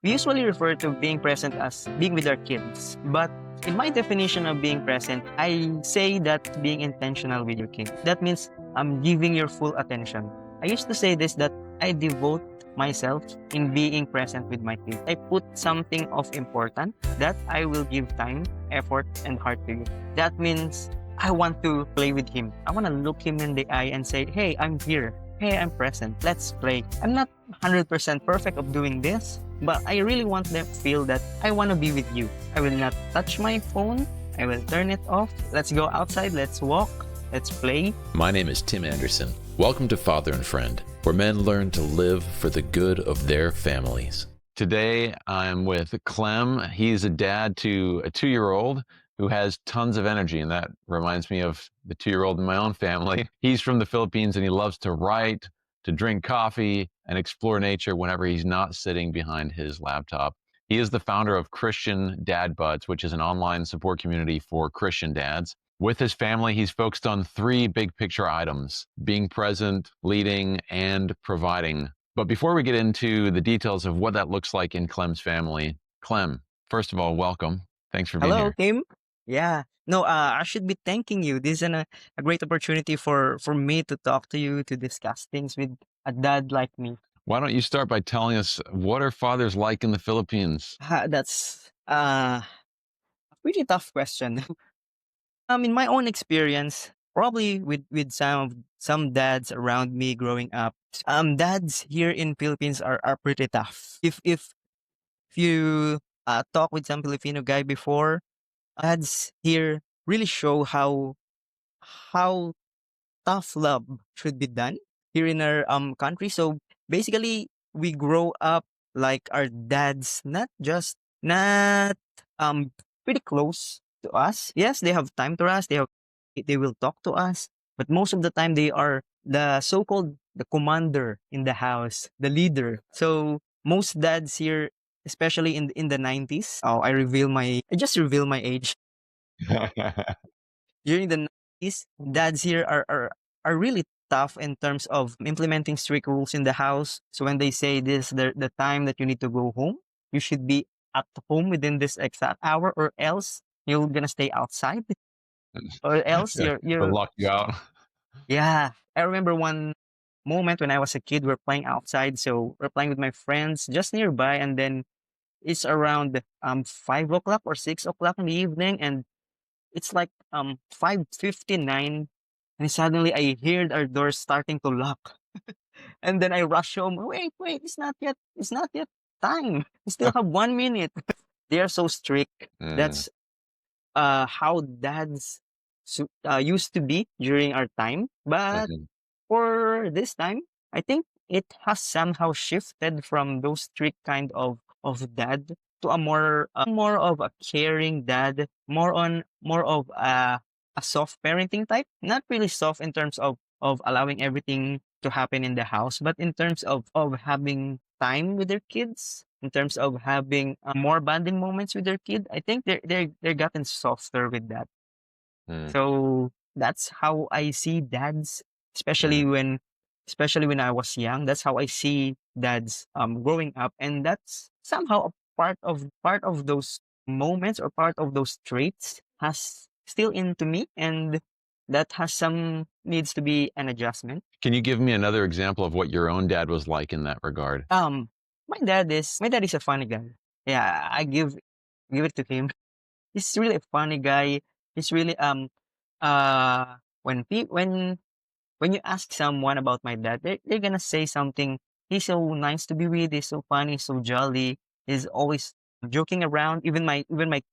We usually refer to being present as being with our kids, but in my definition of being present, I say that being intentional with your kid. That means I'm giving your full attention. I used to say this that I devote myself in being present with my kid. I put something of important that I will give time, effort, and heart to you. That means I want to play with him. I want to look him in the eye and say, hey, I'm here. Hey, I'm present. Let's play. I'm not 100% perfect of doing this, but I really want them to feel that I want to be with you. I will not touch my phone. I will turn it off. Let's go outside. Let's walk. Let's play. My name is Tim Anderson. Welcome to Father and Friend, where men learn to live for the good of their families. Today, I'm with Klem. He's a dad to a 2-year-old who has tons of energy, and that reminds me of the 2-year-old in my own family. He's from the Philippines, and he loves to write, to drink coffee, and explore nature whenever he's not sitting behind his laptop. He is the founder of Christian DadBuds, which is an online support community for Christian dads. With his family, he's focused on 3 big picture items: being present, leading, and providing. But before we get into the details of what that looks like in Clem's family, Clem, first of all, welcome. Thanks for being Hello, here. Tim. Yeah. No, I should be thanking you. This is a great opportunity for me to talk to you, to discuss things with a dad like me. Why don't you start by telling us, what are fathers like in the Philippines? That's a pretty tough question. In my own experience, probably with some dads around me growing up, dads here in Philippines are pretty tough. If you talk with some Filipino guy before, dads here really show how tough love should be done here in our country. So basically, we grow up like our dads, not pretty close to us. Yes, they have time to us. They will talk to us, but most of the time they are the so-called the commander in the house, the leader. So most dads here, especially in the 90s. Oh, I just reveal my age. During the 90s, dads here are really tough in terms of implementing strict rules in the house. So when they say this, the time that you need to go home, you should be at home within this exact hour, or else you're gonna stay outside, or else They'll you're lock you out. yeah. I remember one moment when I was a kid, we're playing outside, so we're playing with my friends just nearby, and then it's around 5 o'clock or 6 o'clock in the evening, and it's like 5:59, and suddenly I heard our doors starting to lock. And then I rush home. Wait, it's not yet time. We still have 1 minute. They are so strict. Mm, That's how dads used to be during our time. But mhm, for this time, I think it has somehow shifted from those strict kind of dad to a more of a caring dad, more of a soft parenting type. Not really soft in terms of allowing everything to happen in the house, but in terms of having time with their kids, in terms of having more bonding moments with their kid. I think they're gotten softer with that. mm, So that's how I see dads, especially mm. when especially when I was young. That's how I see dads growing up, and that's somehow a part of those moments, or part of those traits has still into me, and that has some needs to be an adjustment. Can you give me another example of what your own dad was like in that regard? My dad is a funny guy. Yeah, I give it to him. He's really a funny guy. He's really when when you ask someone about my dad, they're gonna say something. He's so nice to be with. He's so funny, so jolly. He's always joking around. Even my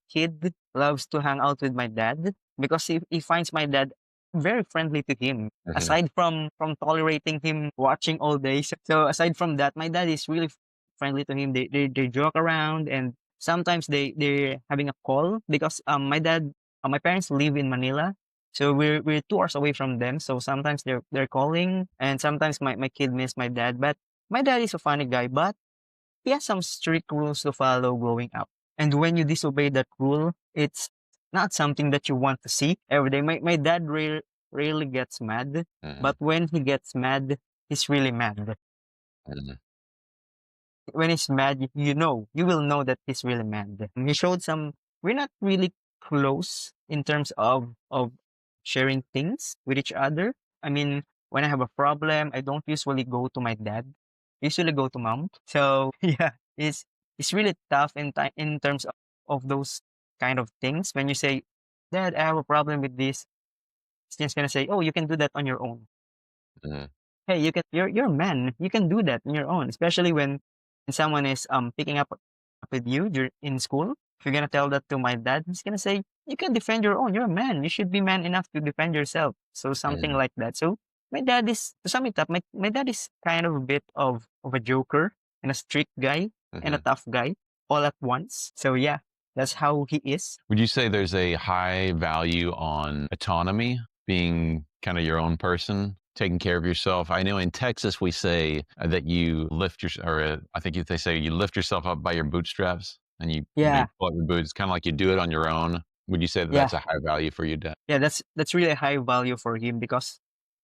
kid loves to hang out with my dad because he finds my dad very friendly to him. Mhm. Aside from tolerating him watching all day, so aside from that, my dad is really friendly to him. They joke around, and sometimes they're having a call because my parents live in Manila, so we're 2 hours away from them. So sometimes they're calling, and sometimes my kid miss my dad. But my dad is a funny guy, but he has some strict rules to follow growing up. And when you disobey that rule, it's not something that you want to see every day. My dad rarely gets mad, Mhm, but when he gets mad, he's really mad. mhm. when he's mad, you will know that he's really mad. He showed some. We're not really close in terms of sharing things with each other. I mean, when I have a problem, I don't usually go to my dad. I usually go to mom. So yeah, it's really tough in terms of those kind of things. When you say, "Dad, I have a problem with this," he's just gonna say, "Oh, you can do that on your own." Mhm. Hey, you're a man. You can do that on your own, especially when someone is picking up with you in school. If you're gonna tell that to my dad, he's gonna say, "You can defend your own. You're a man. You should be man enough to defend yourself." So something Mhm. like that. So my dad is, to sum it up, my dad is kind of a bit of a joker and a strict guy and a Mhm. tough guy all at once. So yeah, that's how he is. Would you say there's a high value on autonomy, being kind of your own person, taking care of yourself? I know in Texas we say that you lift your, or I think they say you lift yourself up by your bootstraps, and you Yeah, pull up your boots, kind of like you do it on your own. Would you say that yeah, that's a high value for you, Dad? yeah. That's really a high value for him because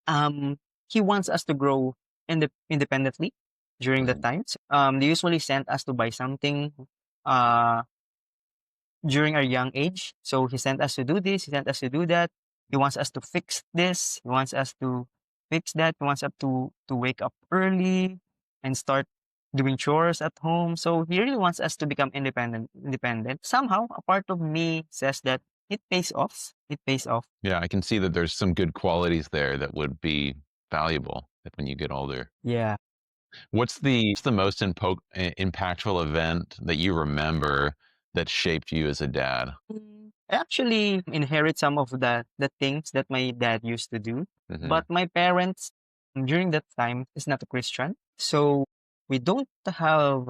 um, he wants us to grow independently during the Mhm. times. They usually send us to buy something uh, during our young age. So he sent us to do this, he sent us to do that. He wants us to fix this, he wants us to fix that, he wants us to wake up early and start doing chores at home. So he really wants us to become independent. Somehow a part of me says that it pays off. It pays off. Yeah, I can see that there's some good qualities there that would be valuable when you get older. Yeah. What's the most impactful event that you remember that shaped you as a dad? I actually inherit some of the things that my dad used to do, Mhm. but my parents during that time is not a Christian, so we don't have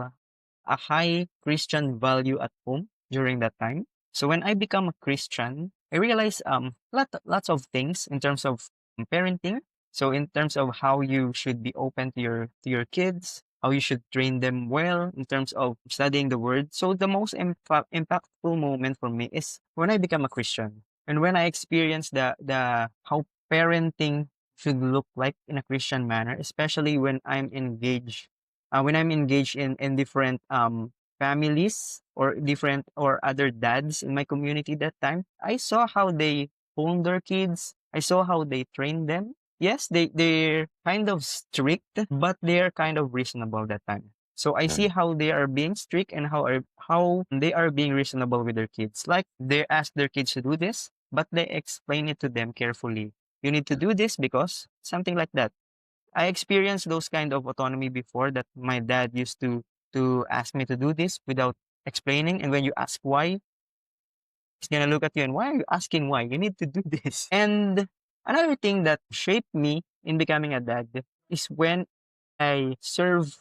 a high Christian value at home during that time. So when I become a Christian, I realize lots of things in terms of parenting. So in terms of how you should be open to your kids, how you should train them well in terms of studying the word. So the most impactful moment for me is when I become a Christian and when I experience the how parenting should look like in a Christian manner, especially when I'm engaged in different families or different or other dads in my community that time. I saw how they hone their kids. I saw how they train them. Yes, they're kind of strict, but they're kind of reasonable that time. So I see Mm, how they are being strict and how they are being reasonable with their kids. Like they ask their kids to do this, but they explain it to them carefully. You need to mm, do this because something like that. I experienced those kind of autonomy before that my dad used to ask me to do this without explaining. And when you ask why, he's gonna look at you and why are you asking why? You need to do this. And another thing that shaped me in becoming a dad is when I serve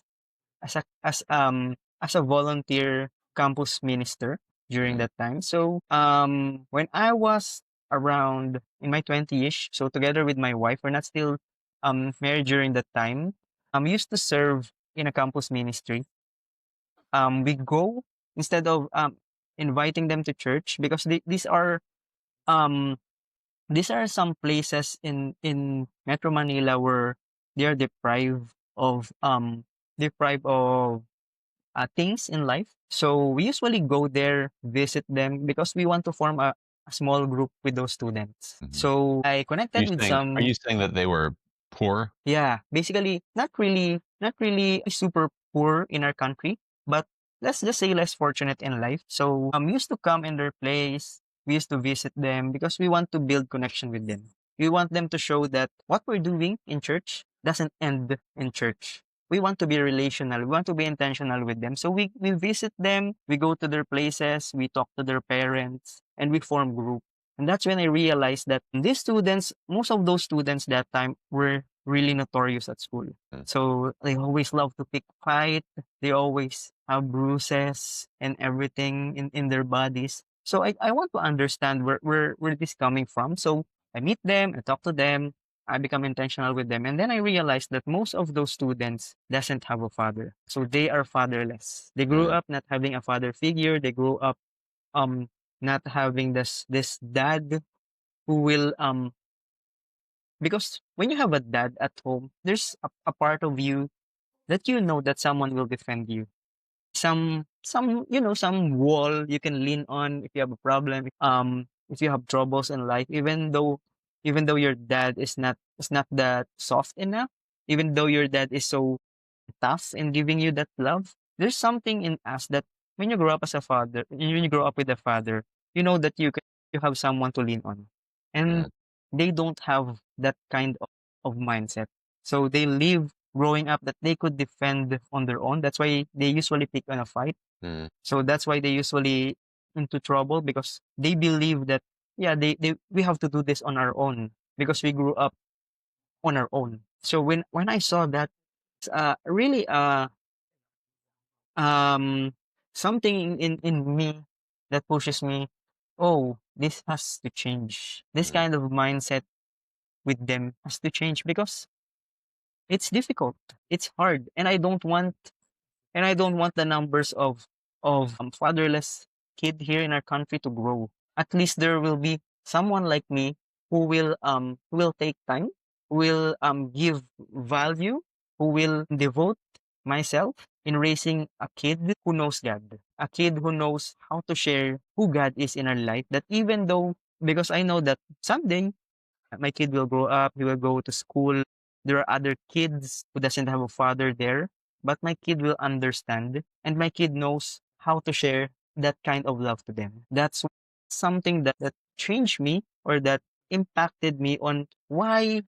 as a volunteer campus minister during mm. that time. So when I was around in my 20ish, so together with my wife, we're not still married during that time. We used to serve in a campus ministry. We go instead of inviting them to church because um these are some places in Metro Manila where they are deprived of things in life. So we usually go there, visit them because we want to form a small group with those students. Mhm. So I Are connected you with saying are some, you saying that they were poor? yeah, basically not really super poor in our country, but let's just say less fortunate in life. So we used to come in their place, we used to visit them because we want to build connection with them. We want them to show that what we're doing in church doesn't end in church. We want to be relational. We want to be intentional with them. So we visit them, we go to their places, we talk to their parents, and we form group. And that's when I realized that these students, most of those students that time were really notorious at school. Mm, So they always love to pick fight. They always have bruises and everything in their bodies. So I want to understand where this coming from. So I meet them, I talk to them, I become intentional with them. And then I realized that most of those students doesn't have a father. So they are fatherless. They grew mm, up not having a father figure. They grew up um not having this dad who will because when you have a dad at home, there's a part of you that you know that someone will defend you. some some wall you can lean on if you have a problem, if you have troubles in life, even though your dad is not that soft enough, even though your dad is so tough in giving you that love, there's something in us that when you grow up as a father, when you grow up with a father, you know that you have someone to lean on. And Mm, they don't have that kind of mindset. So they live growing up that they could defend on their own. That's why they usually pick on a fight. mm, So that's why they usually into trouble because they believe that yeah, they we have to do this on our own because we grew up on our own. So when I saw that, really um something in me that pushes me, oh, this has to change. This mm, kind of mindset with them has to change because it's difficult, it's hard, and I don't want the numbers of fatherless kid here in our country to grow. At least there will be someone like me who will take time, who will give value, who will devote myself in raising a kid who knows God, a kid who knows how to share who God is in our life. That even though, because I know that someday my kid will grow up, he will go to school. There are other kids who doesn't have a father there, but my kid will understand and my kid knows how to share that kind of love to them. That's something that changed me or that impacted me on why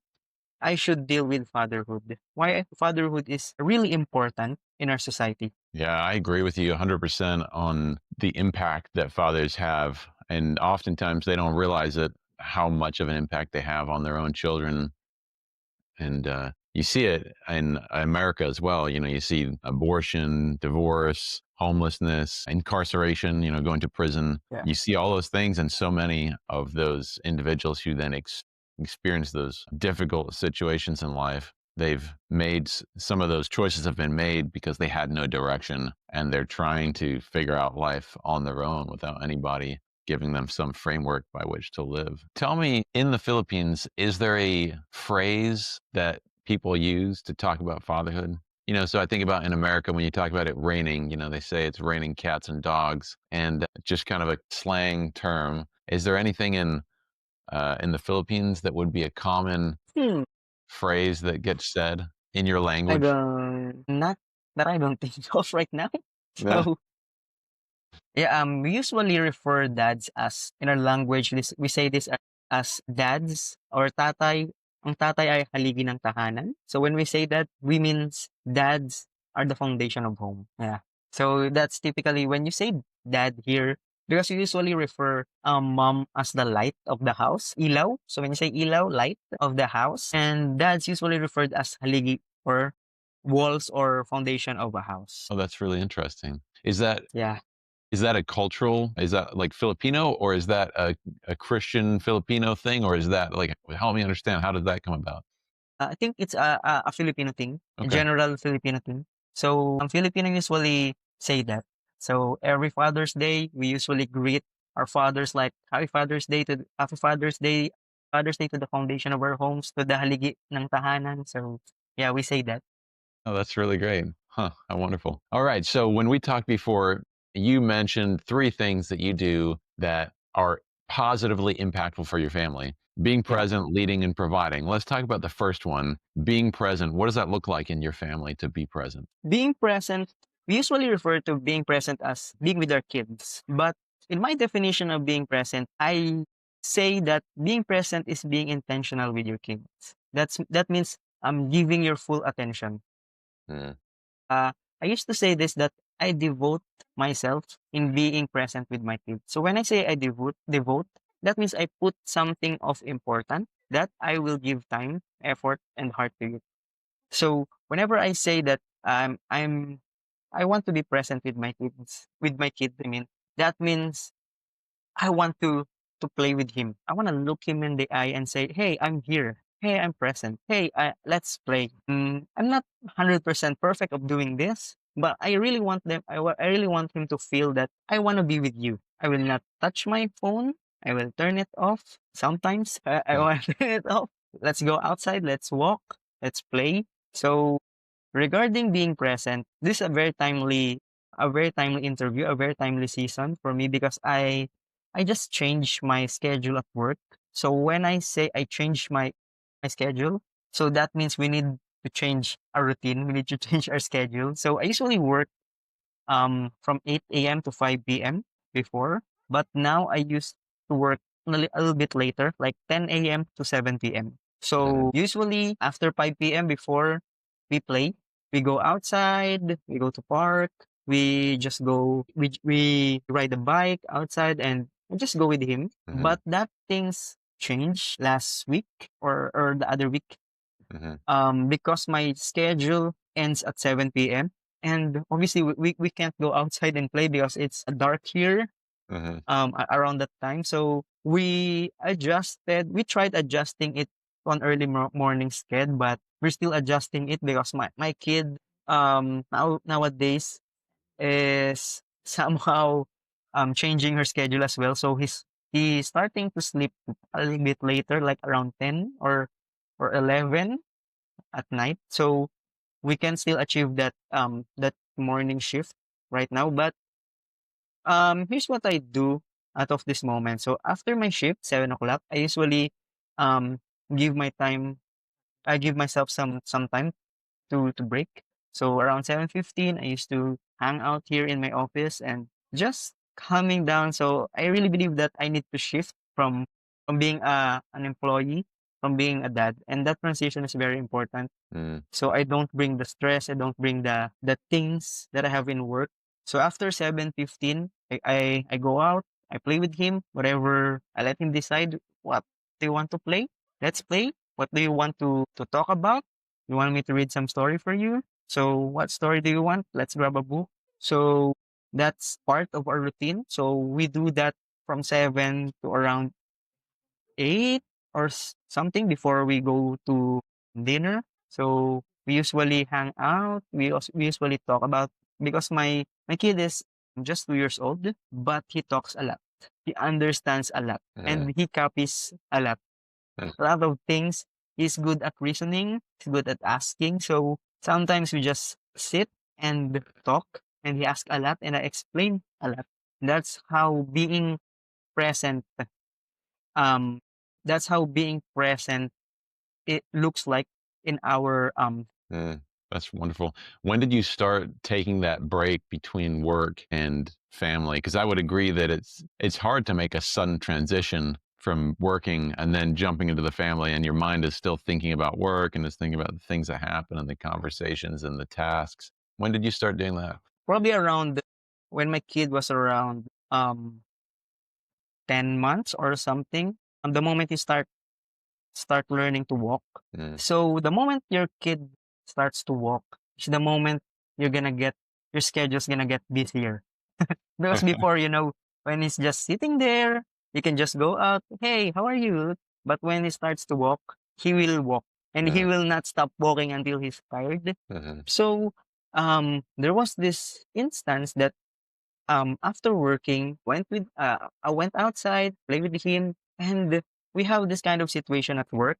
I should deal with fatherhood. Why fatherhood is really important in our society. Yeah, I agree with you 100% on the impact that fathers have. And oftentimes they don't realize it, how much of an impact they have on their own children. And you see it in America as well. You know, you see abortion, divorce, homelessness, incarceration, going to prison. Yeah. You see all those things, and so many of those individuals who then experience those difficult situations in life. They've made some of those choices have been made because they had no direction and they're trying to figure out life on their own without anybody giving them some framework by which to live. Tell me, in the Philippines, is there a phrase that people use to talk about fatherhood? So I think about in America when you talk about it raining, they say it's raining cats and dogs, and just kind of a slang term. Is there anything in the Philippines that would be a common Hmm. phrase that gets said in your I language? don't not that I don't think of right now. Yeah. So yeah, we usually refer dads as in our language. We say this as dads or tatay. Ang tatay ay haligi ng tahanan. So when we say that, we means dads are the foundation of home. Yeah. So that's typically when you say dad here, because you usually refer mom as the light of the house, ilaw. So when you say ilaw, light of the house, and dad's usually referred as haligi or walls or foundation of a house. Oh, that's really interesting. Is that a cultural, is that like Filipino, or is that a Christian Filipino thing, or is that like, help me understand, how did that come about? I think it's a Filipino thing, a Okay. general Filipino thing. So, Filipino usually say that. So, every Father's Day, we usually greet our fathers like Father's Day to the foundation of our homes, to the haligi ng tahanan. So, yeah, we say that. Oh, that's really great. Huh, how wonderful. All right. So when we talked before, you mentioned three things that you do that are positively impactful for your family: being Yeah. present, leading, and providing. Let's talk about the first one, being present. What does that look like in your family to be present? Being present, we usually refer to being present as being with our kids. But in my definition of being present, I say that being present is being intentional with your kids. That means giving your full attention. Mm, Uh, I used to say this that I devote myself in being present with my kids. So when I say I devote, that means I put something of important that I will give time, effort, and heart to it. So whenever I say that I want to be present with my kid, I mean, that means I want to play with him. I want to look him in the eye and say, "Hey, I'm here. Hey, I'm present. Hey, let's play." I'm not 100% perfect of doing this, but I really want them. I really want him to feel that I want to be with you. I will not touch my phone. I will turn it off. Sometimes I mm, want to turn it off. Let's go outside. Let's walk. Let's play. So regarding being present, this is a very timely. a very timely interview, a very timely season for me because I just changed my schedule at work. So when I say I changed my schedule, so that means we need to change our routine. We need to change our schedule. So I usually work from 8 a.m. to 5 p.m. before, but now I used to work a little bit later, like 10 a.m. to 7 p.m. Mhm. So usually after 5 p.m. before we play, we go outside, we go to park, we just go, we ride a bike outside and we just go with him. Mhm. But that things changed last week or the other week Mhm. because my schedule ends at 7 p.m. And obviously, we can't go outside and play because it's dark here Mhm. around that time. So we tried adjusting it on early morning sked, but we're still adjusting it because my kid nowadays is somehow changing her schedule as well. So he's starting to sleep a little bit later, like around 10 or 11 at night. So we can still achieve that morning shift right now. But here's what I do out of this moment. So after my shift, 7 o'clock, I usually um give my time I give myself some time to break. So around 7:15 I used to hang out here in my office and just calming down. So I really believe that I need to shift from being an employee, from being a dad. And that transition is very important Mm. so I don't bring the stress, I don't bring the things that I have in work. So after 7:15, I go out, I play with him, whatever I let him decide what do you want to play? Let's play. What do you want to talk about? You want me to read some story for you? So what story do you want? Let's grab a book. So that's part of our routine. So we do that from 7 to around 8 or something before we go to dinner. So we usually hang out. We usually talk about because my kid is just 2 years old, but he talks a lot. He understands a lot Mhm. and he copies a lot. Mm. A lot of things. He's good at reasoning. He's good at asking. So sometimes we just sit and talk and he asks a lot and I explain a lot. That's how being present um that's how being present it looks like in our Mm. That's wonderful. When did you start taking that break between work and family? Because I would agree that it's hard to make a sudden transition from working and then jumping into the family, and your mind is still thinking about work and is thinking about the things that happen and the conversations and the tasks. When did you start doing that? probably around when my kid was around 10 months or something. The moment you start learning to walk. Mm. So the moment your kid starts to walk is the moment you're gonna get your schedule's gonna get busier. Because before, when he's just sitting there, you can just go out, hey, how are you? But when he starts to walk, he will walk and he Mm. will not stop walking until he's tired. Mhm. So there was this instance that after working, I went outside, played with him, and we have this kind of situation at work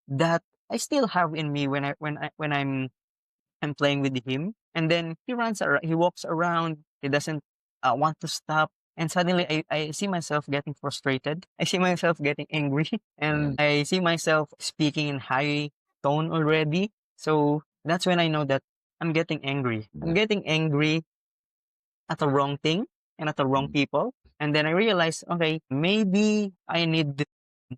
that I still have in me when I'm playing with him, and then he runs around, he walks around, he doesn't want to stop, and suddenly I see myself getting frustrated. I see myself getting angry, Mm. and I see myself speaking in high tone already. So that's when I know that I'm getting angry. I'm Yeah. getting angry at the wrong thing and at the wrong Mm. people. And then I realized, okay, maybe I need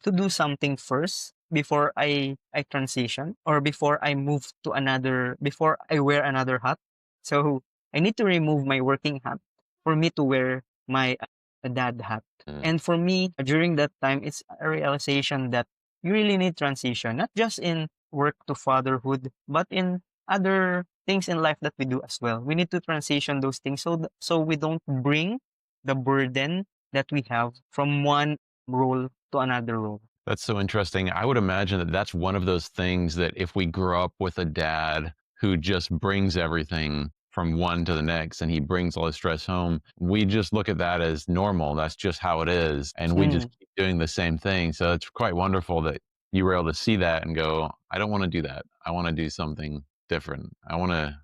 to do something first before I transition or before I move to another before I wear another hat. So I need to remove my working hat for me to wear my dad hat. Mm. And for me, during that time, it's a realization that you really need transition, not just in work to fatherhood, but in other things in life that we do as well. We need to transition those things so we don't bring the burden that we have from one role to another role. That's so interesting. I would imagine that that's one of those things that if we grow up with a dad who just brings everything from one to the next and he brings all his stress home, we just look at that as normal. That's just how it is. And we just Mm, keep doing the same thing. So it's quite wonderful that you were able to see that and go, I don't want to do that. I want to do something different. I want to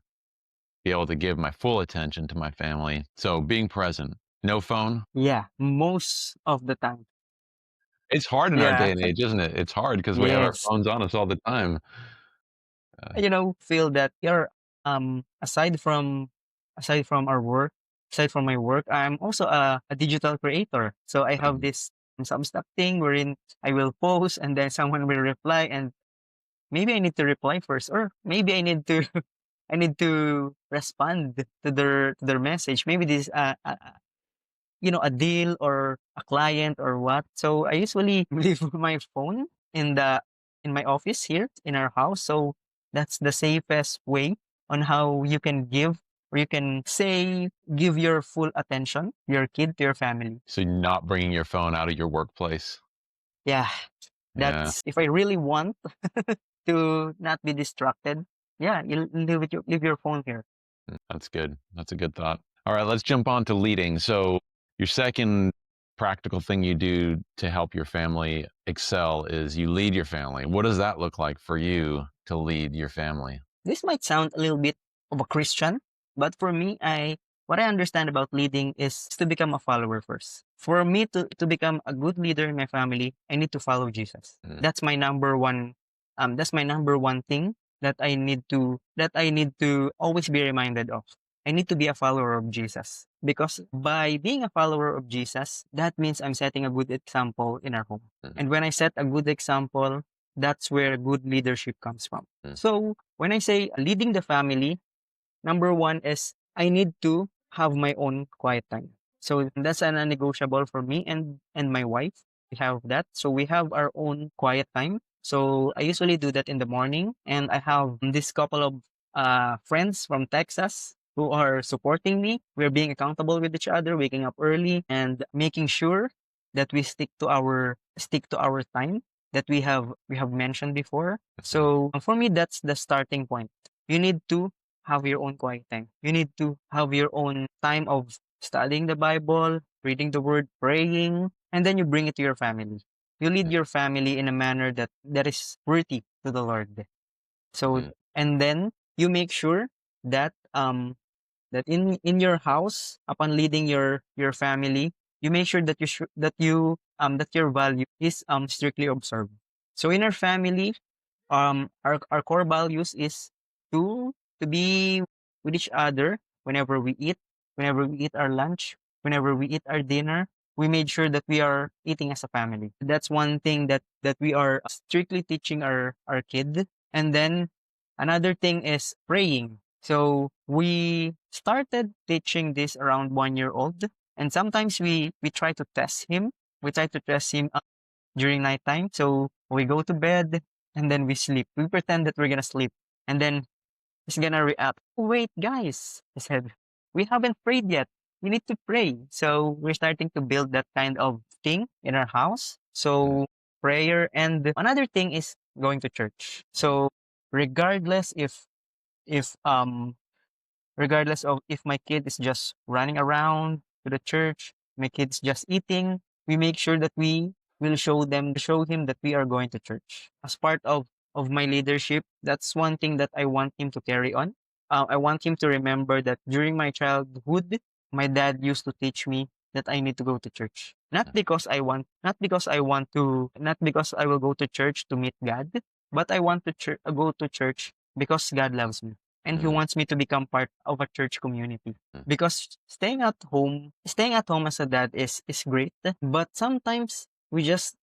be able to give my full attention to my family. So being present, no phone. Yeah, most of the time. It's hard in our Yeah. day and age, isn't it? It's hard because we have our Yes. phones on us all the time. Feel that you're aside from our work, aside from my work, I'm also a digital creator. So I have Mhm. this some stuff thing wherein I will post and then someone will reply, and maybe I need to reply first, or maybe I need to I need to respond to their message. Maybe this a deal or a client or what. So I usually leave my phone in the in my office here in our house. So that's the safest way on how you can give, or you can say give your full attention to your kid, to your family. So not bringing your phone out of your workplace. Yeah, Yeah, that's if I really want to not be distracted. Yeah, you leave your phone here. that's good. That's a good thought. All right, let's jump on to leading. So your second practical thing you do to help your family excel is you lead your family. What does that look like for you to lead your family? This might sound a little bit of a Christian, but for me, I what I understand about leading is to become a follower first. For me to become a good leader in my family, I need to follow Jesus. Mm, That's my number one thing that I need to always be reminded of. I need to be a follower of Jesus. Because by being a follower of Jesus, that means I'm setting a good example in our home. mm, And when I set a good example, that's where good leadership comes from. mm, So when I say leading the family, number one is I need to have my own quiet time. So that's a non-negotiable for me and my wife. We have that. So we have our own quiet time. So I usually do that in the morning, and I have this couple of friends from Texas who are supporting me. We're being accountable with each other, waking up early and making sure that we stick to our time that we have mentioned before. mhm, So for me, that's the starting point. You need to have your own quiet time. You need to have your own time of studying the Bible, reading the word, praying, and then you bring it to your family. You lead mm, your family in a manner that is worthy to the Lord. So mhm, and then you make sure that that in your house, upon leading your family, you make sure that your value is strictly observed. So in our family, our core values is to to be with each other whenever we eat our lunch, whenever we eat our dinner. We made sure that we are eating as a family. That's one thing that we are strictly teaching our kid. And then another thing is praying. So we started teaching this around 1 year old, and sometimes we try to test him. We try to test him during nighttime. So we go to bed and then we sleep. We pretend that we're gonna sleep. And then he's gonna react. Wait, guys, I said, we haven't prayed yet. We need to pray. So we're starting to build that kind of thing in our house. mm, So prayer, and another thing is going to church. So regardless if regardless of if my kid is just running around to the church, my kid's just eating, we make sure that we will show him that we are going to church. As part of my leadership, that's one thing that I want him to carry on. I want him to remember that during my childhood, my dad used to teach me that I need to go to church. Not because I will go to church to meet God, but I want to go to church because God loves me and he mm, wants me to become part of a church community. mm, Because staying at home as a dad is great, but sometimes we just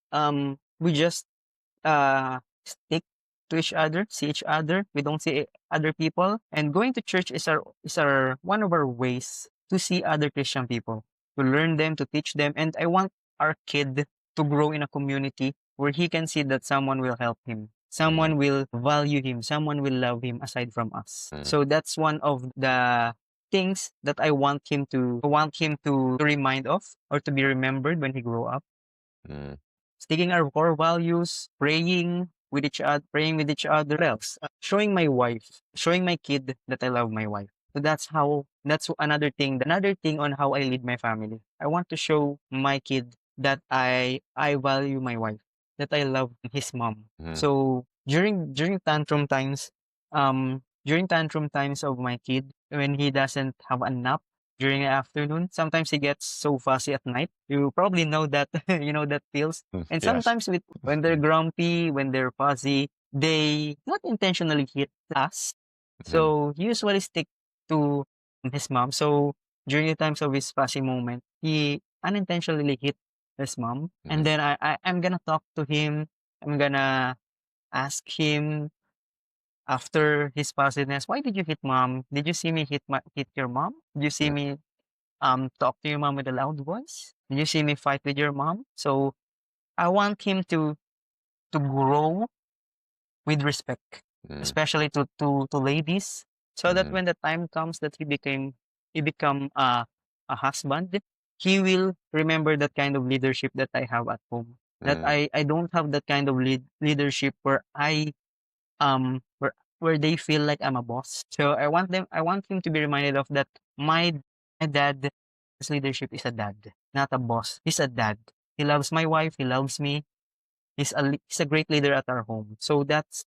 stick to each other, see each other. We don't see other people. And going to church is our one of our ways to see other Christian people, to learn them, to teach them. And I want our kid to grow in a community where he can see that someone will help him, mm, someone will value him, someone will love him aside from us. mm, So that's one of the things that I want him to remind of, or to be remembered when he grow up. mm, Sticking our core values, praying with each other. What else? Showing my kid that I love my wife. So that's another thing on how I lead my family. I want to show my kid that I value my wife, that I love his mom. mm, So during tantrum times, during tantrum times of my kid, when he doesn't have a nap during the afternoon, sometimes he gets so fussy at night. You probably know that, you know that feels. And Yes. sometimes when they're grumpy, when they're fuzzy, they not intentionally hit us. Mhm. So he usually stick to his mom. So during the times of his fussy moment, he unintentionally hit his mom. And Mhm. then I'm gonna talk to him. I'm gonna ask him after his fussiness, why did you hit mom? Did you see me hit your mom? Did you see Mhm. me talk to your mom with a loud voice? Did you see me fight with your mom? So I want him to grow with respect, Mhm. especially to ladies, so that Mhm. when the time comes that he become a husband, he will remember that kind of leadership that I have at home. That Mhm. I don't have that kind of leadership where where they feel like I'm a boss. So I want him to be reminded of that my dad, his leadership is a dad, not a boss. He's a dad. He loves my wife, he loves me. He's a great leader at our home. So that's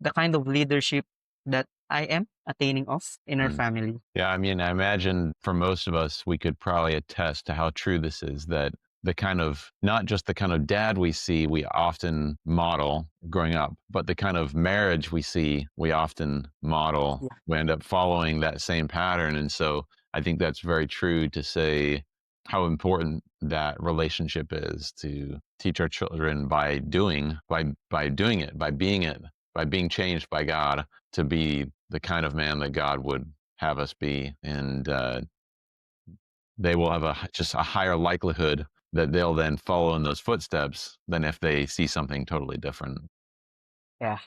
the kind of leadership that I am attaining of in our Mhm. family. Yeah, I mean, I imagine for most of us, we could probably attest to how true this is, that the kind of, not just the kind of dad we see, we often model growing up, but the kind of marriage we see, we often model. Yeah. We end up following that same pattern. And so I think that's very true to say how important that relationship is, to teach our children by doing it, by being changed by God to be the kind of man that God would have us be, and they will have just a higher likelihood that they'll then follow in those footsteps than if they see something totally different. Yeah.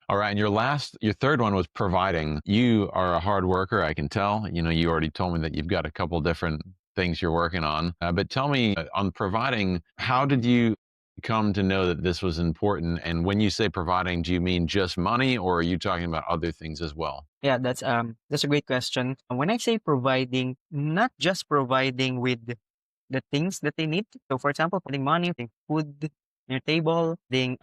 All right, and your third one was providing. You are a hard worker, I can tell. You know, you already told me that you've got a couple different things you're working on. But tell me on providing, how did you come to know that this was important? And when you say providing, do you mean just money, or are you talking about other things as well? Yeah, that's a great question. When I say providing, not just providing with the things that they need. So for example, putting money, putting food on your table, putting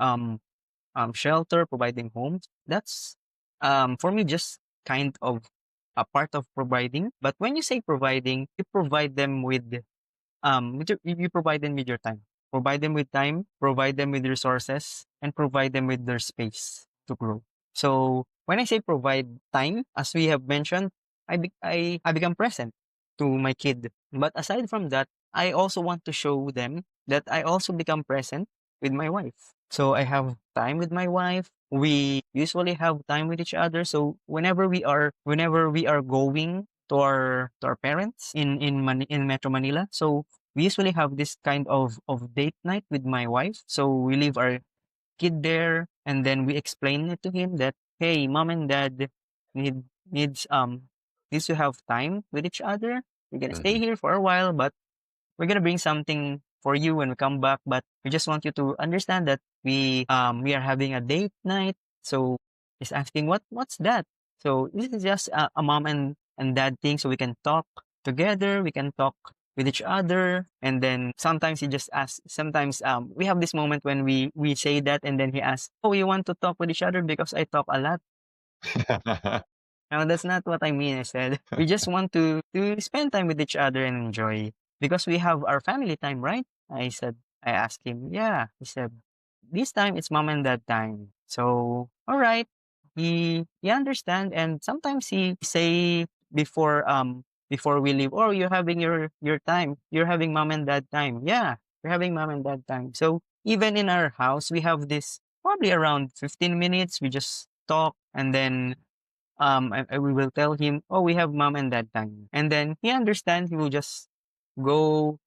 shelter, providing homes. That's for me just kind of a part of providing. But when you say providing, you provide them you provide them with your time. Provide them with time, provide them with resources, and provide them with their space to grow. So when I say provide time, as we have mentioned, I become present to my kid. But aside from that, I also want to show them that I also become present with my wife. So I have time with my wife. We usually have time with each other. So whenever we are going to our parents in Metro Manila, so we usually have this kind of date night with my wife. So we leave our kid there, and then we explain it to him that, hey, mom and dad need needs needs to have time with each other. We're gonna stay Mhm. here for a while, but we're gonna bring something for you when we come back. But we just want you to understand that we are having a date night. So he's asking what's that? So this is just a mom and dad thing. So we can talk together. We can talk with each other. And then sometimes he just asks. Sometimes we have this moment when we say that, and then he asks, "Oh, you want to talk with each other because I talk a lot." No, that's not what I mean. I said we just want to spend time with each other and enjoy because we have our family time, right? I asked him, yeah. He said, this time it's mom and dad time. So all right, he understand, and sometimes he say before we leave, oh, you're having your time, you're having mom and dad time. Yeah, we're having mom and dad time. So even in our house, we have this probably around 15 minutes. We just talk, and then we will tell him, "Oh, we have mom and dad time," and then he understand. He will just go,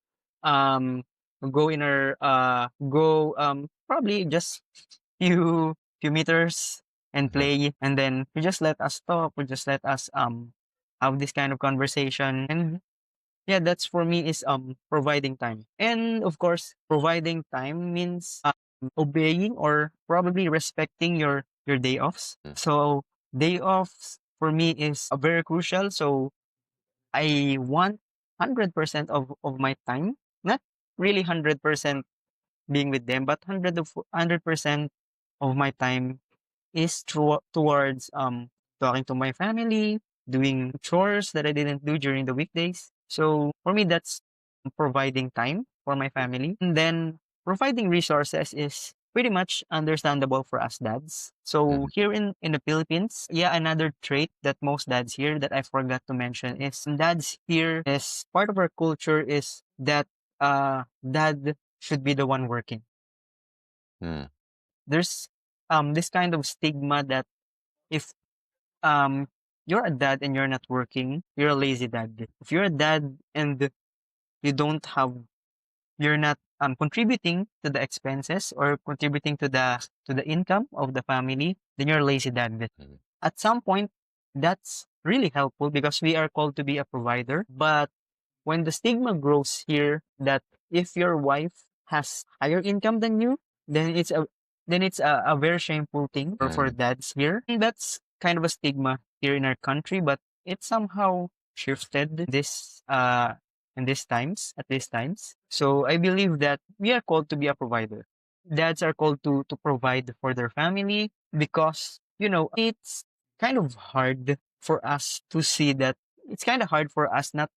um, go in our go probably just few meters and Mhm. play, and then he just let us talk. We just let us have this kind of conversation, and yeah, that's for me is providing time. And of course, providing time means obeying or probably respecting your day offs. So day offs for me is very crucial. So I want 100% of my time, not really 100% being with them, but 100% of my time is towards talking to my family, doing chores that I didn't do during the weekdays. So for me, that's providing time for my family. And then providing resources is pretty much understandable for us dads. So Mhm. here in the Philippines, yeah, another trait that most dads here that I forgot to mention is dads here is part of our culture is that dad should be the one working. Mm. There's this kind of stigma that if um you're a dad and you're not working, you're a lazy dad. If you're a dad and you don't have you're not contributing to the expenses or contributing to the income of the family, then you're a lazy dad. Mhm. At some point, that's really helpful because we are called to be a provider. But when the stigma grows here that if your wife has higher income than you, then it's a very shameful thing for Mm. dads here. And that's kind of a stigma here in our country, but it somehow shifted in these times. So I believe that we are called to be a provider. Dads are called to provide for their family because it's kind of hard for us to see that it's kind of hard for us not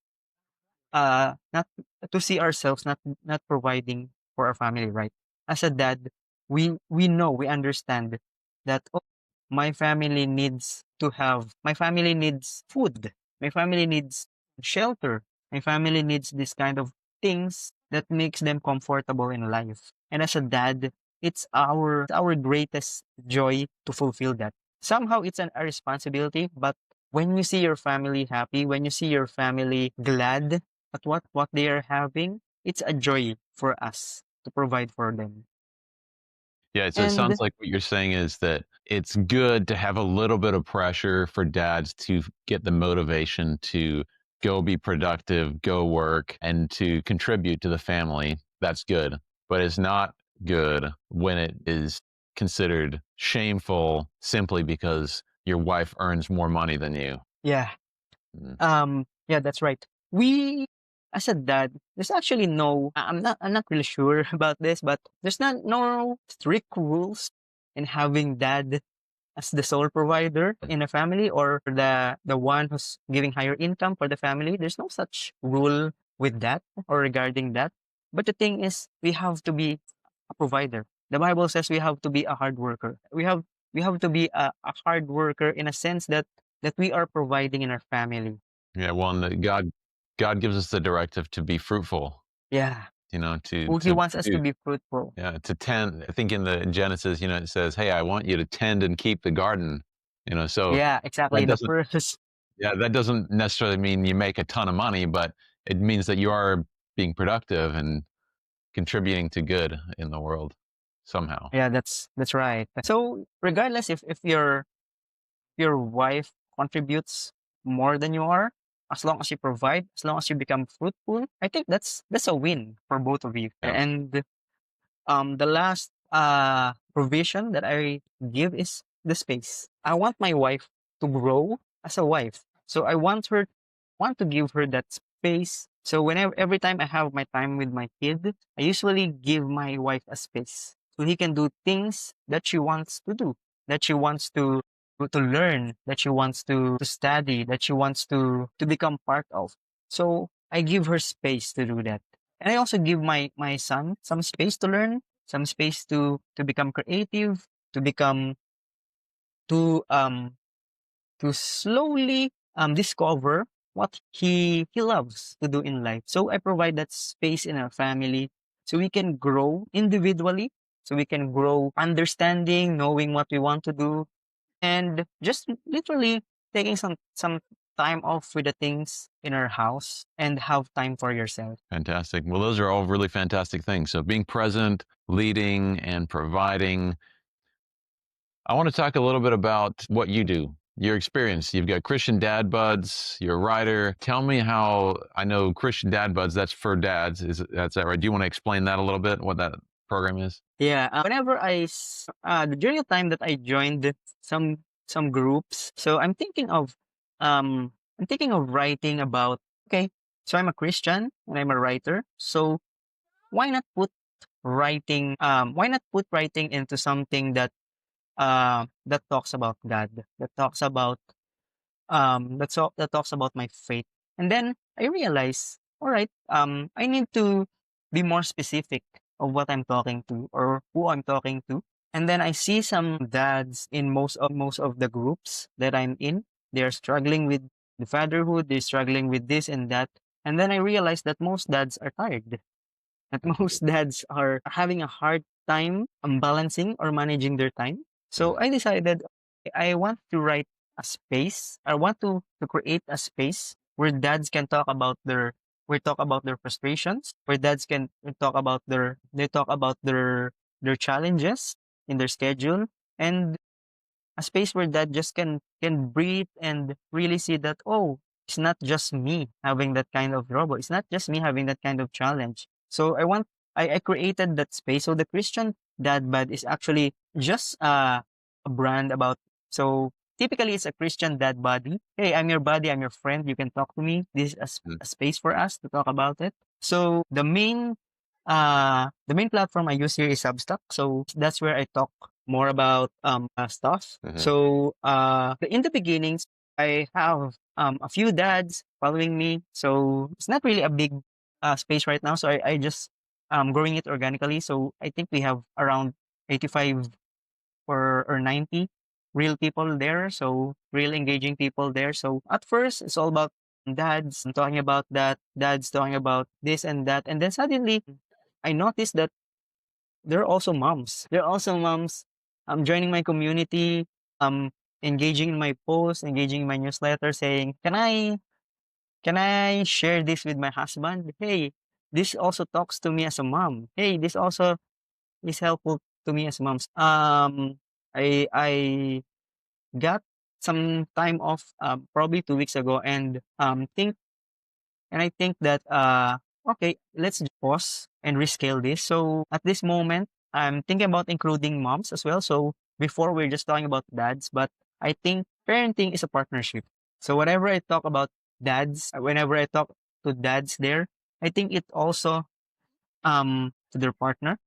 to see ourselves not providing for our family, right? As a dad, we know, we understand that my family needs food, my family needs shelter, my family needs this kind of things that makes them comfortable in life. And as a dad, it's our greatest joy to fulfill that. Somehow it's a responsibility, but when you see your family happy, when you see your family glad at what they are having, it's a joy for us to provide for them. Yeah, so it sounds And like what you're saying is that it's good to have a little bit of pressure for dads to get the motivation to go be productive, go work, and to contribute to the family. That's good. But it's not good when it is considered shameful simply because your wife earns more money than you. yeah, Mm. yeah, that's right. We as a dad, there's actually no I'm not really sure about this, but there's not no strict rules in having dad as the sole provider in a family or the one who's giving higher income for the family. There's no such rule with that or regarding that. But the thing is, we have to be a provider. The Bible says we have to be a hard worker. We have to be a hard worker in a sense that we are providing in our family. Yeah, well, and God gives us the directive to be fruitful, Yeah. you know, to He to wants us to produce. be fruitful. Yeah, to tend. I think in the Genesis, it says, "Hey, I want you to tend and keep the garden." So Yeah, that exactly. The doesn't. first Yeah, that doesn't necessarily mean you make a ton of money, but it means that you are being productive and contributing to good in the world somehow. yeah, that's right. So regardless if your wife contributes more than you are, as long as you provide, as long as you become fruitful, I think that's a win for both of you. Yeah, And the last provision that I give is the space. I want my wife to grow as a wife. So I want to give her that space. So whenever every time I have my time with my kid, I usually give my wife a space so he can do things that she wants to do, that she wants to learn, that she wants to study, that she wants to become part of. So I give her space to do that. And I also give my son some space to learn, some space to become creative, to become to slowly discover what he loves to do in life. So I provide that space in our family so we can grow individually, so we can grow understanding, knowing what we want to do, and just literally taking some time off with the things in our house and have time for yourself. fantastic. Well, those are all really fantastic things. So being present, leading, and providing. I want to talk a little bit about what you do, your experience. You've got Christian DadBuds, you're a writer. Tell me how I know Christian DadBuds, that's for dads. That's that right? Do you want to explain that a little bit, what that program is? Yeah, whenever during the time that I joined some groups, so I'm thinking of writing about okay, so I'm a Christian and I'm a writer. So why not put why not put writing into something that that talks about God, that talks about that talks about my faith. And then I realize, all right, I need to be more specific of what I'm talking to or who I'm talking to. And then I see some dads in most of the groups that I'm in. They're struggling with the fatherhood, they're struggling with this and that. And then I realize that most dads are tired, that most dads are having a hard time balancing or managing their time. So I decided I want to write a space. I want to create a space where dads can talk about their frustrations, where dads can talk about their challenges in their schedule, and a space where dad just can breathe and really see that, oh, it's not just me having that kind of trouble, it's not just me having that kind of challenge. So I created that space. So the Christian DadBud is actually just a brand about, so typically it's a Christian dad buddy. Hey, I'm your buddy, I'm your friend, you can talk to me. This is a space for us to talk about it. So the main platform I use here is Substack. So that's where I talk more about stuff. So in the beginnings, I have a few dads following me. So it's not really a big space right now. So I just growing it organically. So I think we have around 85 or 90 real people there. So real engaging people there. So at first, it's all about dads talking about that, dads talking about this and that. And then suddenly I noticed that there are also moms. There are also moms joining my community, um, engaging in my posts, engaging in my newsletter, saying, can I share this with my husband? Hey, this also talks to me as a mom. Hey, this also is helpful to me as moms. I got some time off probably 2 weeks ago, and I think that okay, let's just pause and rescale this. So at this moment, I'm thinking about including moms as well. So before we're just talking about dads, but I think parenting is a partnership. So whenever I talk about dads, whenever I talk to dads there, I think it also to their partner.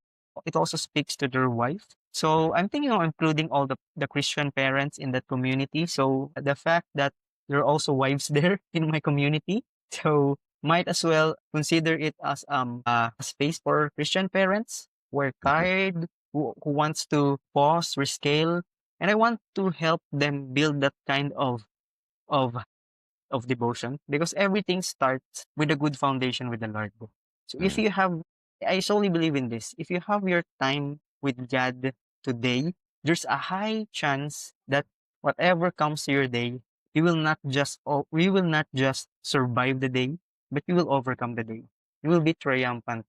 It also speaks to their wife. So I'm thinking of including all the Christian parents in that community. So the fact that there are also wives there in my community. So might as well consider it as a space for Christian parents who are tired, who wants to pause, rescale, and I want to help them build that kind of devotion because everything starts with a good foundation with the Lord. So if you have, I solely believe in this. If you have your time with God today, there's a high chance that whatever comes to your day, we will not just survive the day, but you will overcome the day. You will be triumphant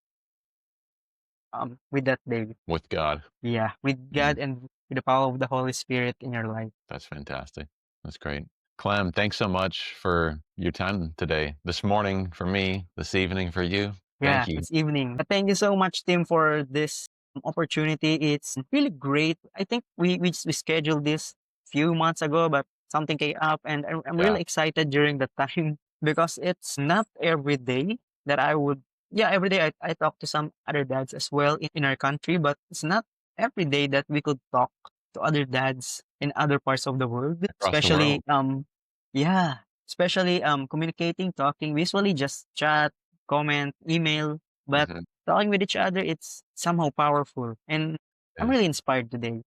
with that day. With God. Yeah, with God and with the power of the Holy Spirit in your life. That's fantastic. That's great. Clem, thanks so much for your time today. This morning for me, this evening for you. Yeah, Thank you. it's evening. Thank you so much, Tim, for this opportunity. It's really great. I think we scheduled this few months ago, but something came up, and I'm Yeah. really excited during the time because it's not every day that I would. Yeah, every day I talk to some other dads as well in our country, but it's not every day that we could talk to other dads in other parts of the world, Across the world. yeah, especially communicating, talking. We usually just chat, comment, email, but talking with each other, it's somehow powerful. And I'm Yeah. really inspired today.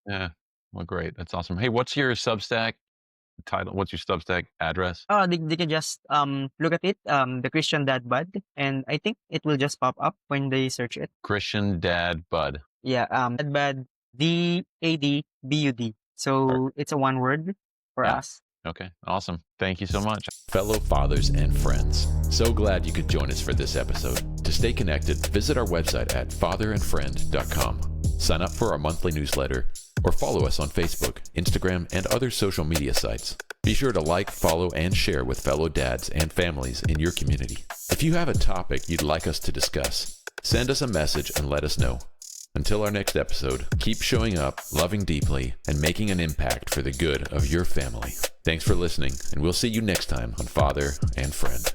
Yeah. Well, great. That's awesome. Hey, what's your Substack title? What's your Substack address? Oh, they can just look at it, the Christian DadBud, and I think it will just pop up when they search it. Christian DadBud. Yeah, DadBud, DADBUD. So it's a one word for Yeah. us. Okay. Awesome. Thank you so much. Fellow fathers and friends, so glad you could join us for this episode. To stay connected, visit our website at fatherandfriend.com. Sign up for our monthly newsletter or follow us on Facebook, Instagram, and other social media sites. Be sure to like, follow, and share with fellow dads and families in your community. If you have a topic you'd like us to discuss, send us a message and let us know. Until our next episode, keep showing up, loving deeply, and making an impact for the good of your family. Thanks for listening, and we'll see you next time on Father and Friend.